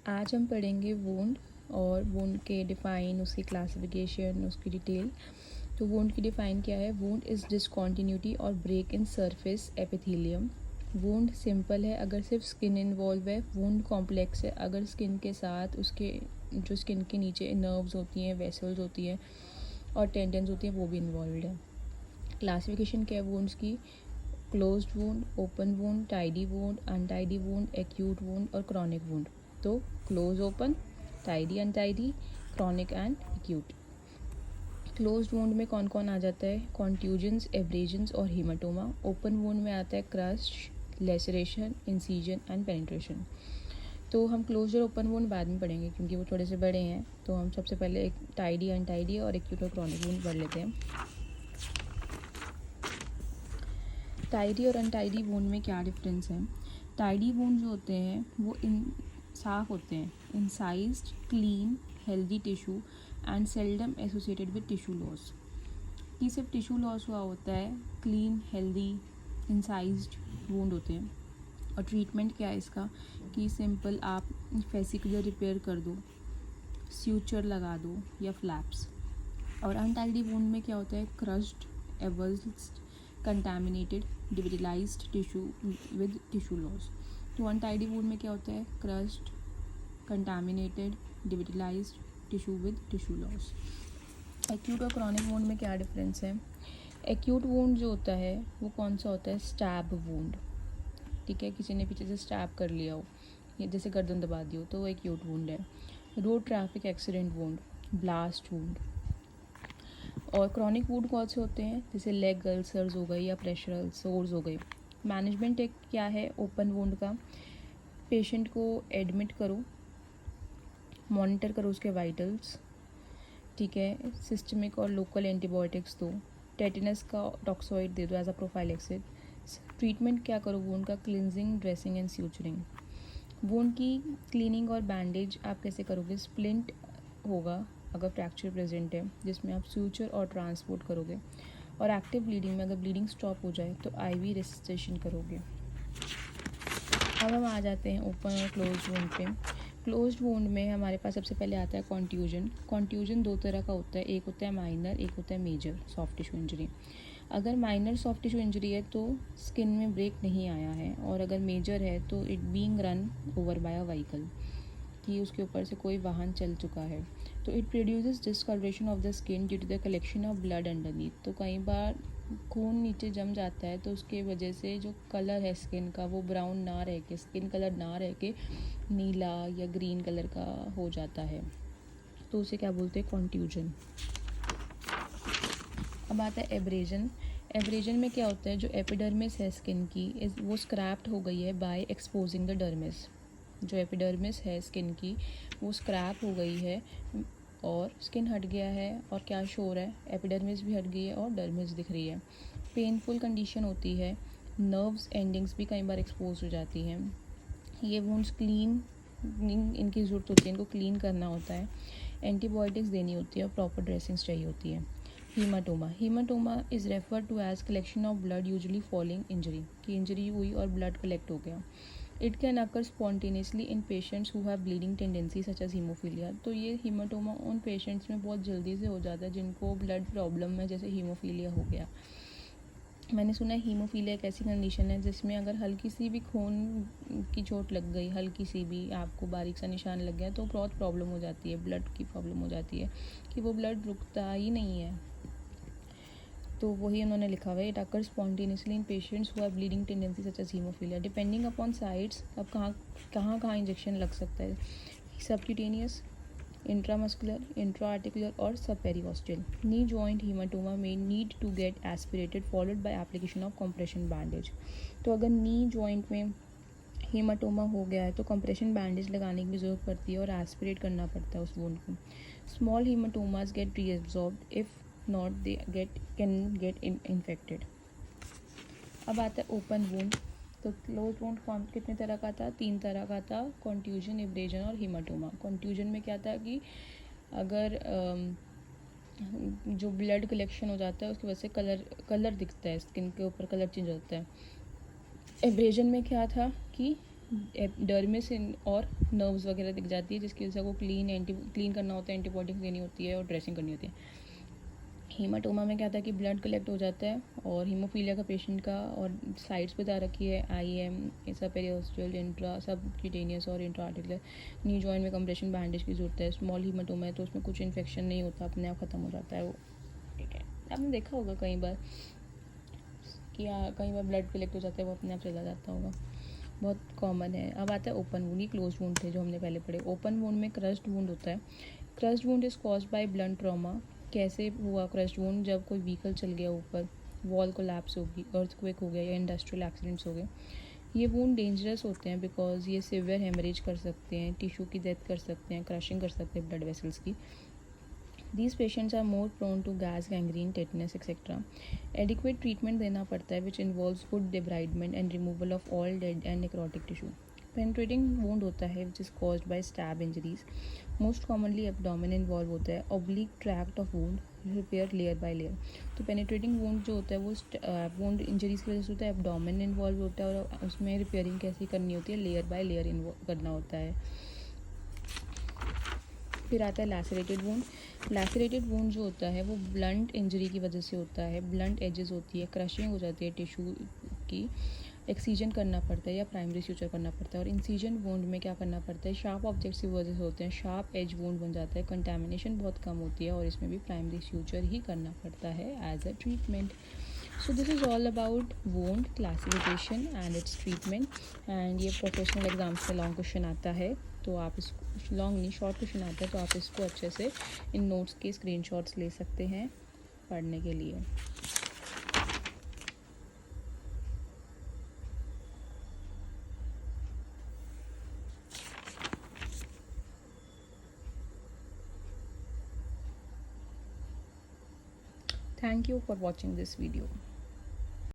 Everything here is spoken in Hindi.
आज हम पढ़ेंगे वुंड और वुंड के डिफ़ाइन, उसकी क्लासिफिकेशन, उसकी डिटेल। तो वुंड की डिफ़ाइन क्या है? वुंड इज़ डिसकॉन्टिन्यूटी और break in surface epithelium. Wound simple है अगर सिर्फ स्किन इन्वॉल्व है। वुंड कॉम्प्लेक्स है अगर स्किन के साथ उसके जो स्किन के नीचे नर्व्स होती हैं, वेसल्स होती हैं और टेंडन्स होती हैं, वो भी इन्वॉल्व है। क्लासिफिकेशन क्या है वुंड्स की? Closed wound, open wound, tidy wound, untidy wound, acute wound और क्रॉनिक वुंड। तो close open, tidy untidy, chronic and acute. Closed wound में कौन कौन आ जाता है? कॉन्ट्यूजन्स, एब्रेजन्स और हीमाटोमा। ओपन वुंड में आता है crush, laceration, incision and penetration. तो हम क्लोज और ओपन वुंड बाद में पढ़ेंगे क्योंकि वो थोड़े से बड़े हैं। तो हम सबसे पहले एक टाइडी, अनटाइडी और एक्यूट और क्रॉनिक वुंड पढ़ लेते हैं। टाइडी और अनटाइडी वुंड में क्या डिफरेंस है? टाइडी वुंड जो होते हैं वो साफ होते हैं, incised, clean, healthy tissue and seldom associated with tissue loss. कि सिर्फ टिश्यू लॉस हुआ होता है, क्लीन, हेल्दी, इंसाइज्ड वुंड होते हैं। और ट्रीटमेंट क्या है इसका? कि सिंपल आप फेसिकुलर रिपेयर कर दो, स्यूचर लगा दो या फ्लैप्स। और अनटाइडी वुंड में क्या होता है? Crushed, avulsed, contaminated, devitalised tissue with tissue loss. तो अनटाइडी वुंड में क्या होता है? Crushed, contaminated, devitalised tissue with tissue loss. Acute और क्रॉनिक वुंड में क्या डिफरेंस है? एक्यूट वुंड जो होता है वो कौन सा होता है? Stab wound. ठीक है, किसी ने पीछे से स्टैब कर लिया हो या जैसे गर्दन दबा दी हो तो वो एक्यूट वुंड है। Road traffic accident wound, blast wound. और क्रॉनिक वुंड कौन से होते हैं? जैसे लेग अल्सर्स हो गई या प्रेशर अल्सर्स हो गई। मैनेजमेंट एक क्या है ओपन वुंड का? पेशेंट को एडमिट करो, मॉनिटर करो उसके वाइटल्स, ठीक है, सिस्टमिक और लोकल एंटीबायोटिक्स दो, टेटिनस का टॉक्सोइड दे दो एज अ प्रोफाइलेक्सिस। ट्रीटमेंट क्या करो वुंड का? Cleansing, dressing and suturing. Wound की क्लीनिंग और बैंडेज आप कैसे करोगे? स्प्लिंट होगा अगर फ्रैक्चर प्रेजेंट है, जिसमें आप स्यूचर और ट्रांसपोर्ट करोगे। और एक्टिव ब्लीडिंग में अगर ब्लीडिंग स्टॉप हो जाए तो आईवी रेसिस्टेशन करोगे। अब हम आ जाते हैं ओपन और क्लोज वुंड पे। क्लोज्ड वुंड में हमारे पास सबसे पहले आता है कॉन्ट्यूजन। कॉन्ट्यूजन दो तरह का होता है, एक होता है माइनर, एक होता है मेजर सॉफ्ट टिश्यू इंजरी। अगर माइनर सॉफ्ट टिश्यू इंजरी है तो स्किन में ब्रेक नहीं आया है, और अगर मेजर है तो it being run over by a vehicle, कि उसके ऊपर से कोई वाहन चल चुका है। तो it produces discoloration of the skin due to the collection of blood underneath. तो कई बार खून नीचे जम जाता है तो उसके वजह से जो कलर है स्किन का वो ब्राउन ना रह के, स्किन कलर ना रह के नीला या ग्रीन कलर का हो जाता है, तो उसे क्या बोलते हैं? कॉन्ट्यूजन। अब आता है एब्रेजन। एब्रेजन में क्या होता है? जो एपिडर्मिस है स्किन की वो स्क्रैप्ड हो गई है बाय एक्सपोजिंग द डर्मिस। जो एपिडर्मिस है स्किन की वो स्क्रैप हो गई है और स्किन हट गया है, और क्या शो हो रहा है? एपिडर्मिस भी हट गई है और डर्मिस दिख रही है। पेनफुल कंडीशन होती है, नर्व्स एंडिंग्स भी कई बार एक्सपोज हो जाती हैं। ये वुंड्स क्लीन इनकी ज़रूरत होती है, इनको क्लीन करना होता है, एंटीबायोटिक्स देनी होती है और प्रॉपर ड्रेसिंग्स चाहिए होती है। Haematoma. Haematoma is refer to as collection of blood usually following injury, कि इंजरी हुई और ब्लड कलेक्ट हो गया। It can occur spontaneously in patients who have bleeding tendency such as haemophilia. तो ये हीमाटोमा उन पेशेंट्स में बहुत जल्दी से हो जाता है जिनको ब्लड प्रॉब्लम है, जैसे हीमोफीलिया हो गया। मैंने सुना है हीमोफीलिया एक ऐसी कंडीशन है जिसमें अगर हल्की सी भी खून की चोट लग गई, हल्की सी भी आपको बारीक सा निशान लग गया तो बहुत प्रॉब्लम हो जाती है, ब्लड की प्रॉब्लम हो जाती है कि वो ब्लड रुकता ही नहीं है। तो वही उन्होंने लिखा हुआ है, it occur spontaneously in patients who have bleeding tendency such as haemophilia depending upon sites. अब कहाँ इंजेक्शन लग सकता है? सबक्यूटेनियस, इंट्रामस्कुलर, इंट्राआर्टिकुलर और सबपेरिकॉस्टल। नी जॉइंट हीमाटोमा में need to get aspirated followed by application of compression bandage. तो अगर नी जॉइंट में हीमाटोमा हो गया है तो कंप्रेशन बैंडेज लगाने की ज़रूरत पड़ती है और एस्पिरेट करना पड़ता है उस वुंड को। Small haematomas get reabsorbed, if not they can get infected. अब आता है ओपन वुंड। तो क्लोज वुंड कितने तरह का था? 3 तरह का था, कॉन्ट्यूजन, एब्रेजन और हीमाटोमा। कॉन्ट्यूजन में क्या था कि अगर जो ब्लड कलेक्शन हो जाता है उसकी वजह से कलर दिखता है, स्किन के ऊपर कलर चेंज होता है। एब्रेजन में क्या था कि डर्मिस और नर्व्स वगैरह दिख जाती है, जिसकी वजह से आपको क्लीन करना होता है, एंटीबायोटिक्स देनी होती है और ड्रेसिंग करनी होती है। हीमाटोमा में क्या था कि ब्लड कलेक्ट हो जाता है और हीमोफीलिया का पेशेंट का, और साइड्स बता रखी है IM, सब पेरियोस्टल, इंट्रा, सब क्यूटेनियस और इंट्रा आर्टिकुलर। नी जॉइंट में कंप्रेशन बैंडेज की जरूरत है। स्मॉल हीमाटोमा है तो उसमें कुछ इन्फेक्शन नहीं होता, अपने आप ख़त्म हो जाता है वो, ठीक है। आपने देखा होगा कई बार कि कई बार ब्लड कलेक्ट हो जाता है, वो अपने आप चला जाता होगा, बहुत कॉमन है। अब आता है ओपन वूंड। ये क्लोज वूंड थे जो हमने पहले पढ़े। ओपन वूंड में क्रस्ट वूंड होता है। Crust wound is caused by blunt trauma. कैसे हुआ क्रस्ट वूंड? जब कोई व्हीकल चल गया ऊपर, वॉल कोलैप्स होगी, अर्थक्वेक हो गया या इंडस्ट्रियल एक्सीडेंट्स हो गए। ये वूंड डेंजरस होते हैं बिकॉज ये सिवियर हेमरेज कर सकते हैं, टिश्यू की डेथ कर सकते हैं, क्रशिंग कर सकते हैं ब्लड वेसल्स की। These patients are more prone to gas, gangrene, tetanus, etc. Adequate treatment देना पड़ता है which involves good debridement and removal of all dead and necrotic tissue. Penetrating wound होता है which is caused by stab injuries. Most commonly abdomen involve होता है. Oblique tract of wound repair layer by layer. तो penetrating wound जो होता है वो wound injuries की वजह से होता है, abdomen involve होता है और उसमें repairing कैसे करनी होती है, layer by layer करना होता है। फिर आता है लैसरेटेड वूंड। लैसरेटेड वूंड जो होता है वो ब्लंट इंजरी की वजह से होता है। ब्लंट एजेस होती है, क्रशिंग हो जाती है टिश्यू की, एक्सीजन करना पड़ता है या प्राइमरी स्यूचर करना पड़ता है। और इंसीजन वूंड में क्या करना पड़ता है, शार्प ऑब्जेक्ट्स की वजह से होते हैं, शार्प एज वूंड बन जाता है, कंटेमिनेशन बहुत कम होती है और इसमें भी प्राइमरी स्यूचर ही करना पड़ता है as a treatment. So this is all about wound classification and its treatment, and ये प्रोफेशनल एग्जाम्स में लॉन्ग क्वेश्चन आता है, तो आप इसको लॉन्ग नहीं शॉर्ट क्वेश्चन आता है, तो आप इसको अच्छे से इन नोट्स के स्क्रीनशॉट्स ले सकते हैं पढ़ने के लिए। Thank you for watching this video.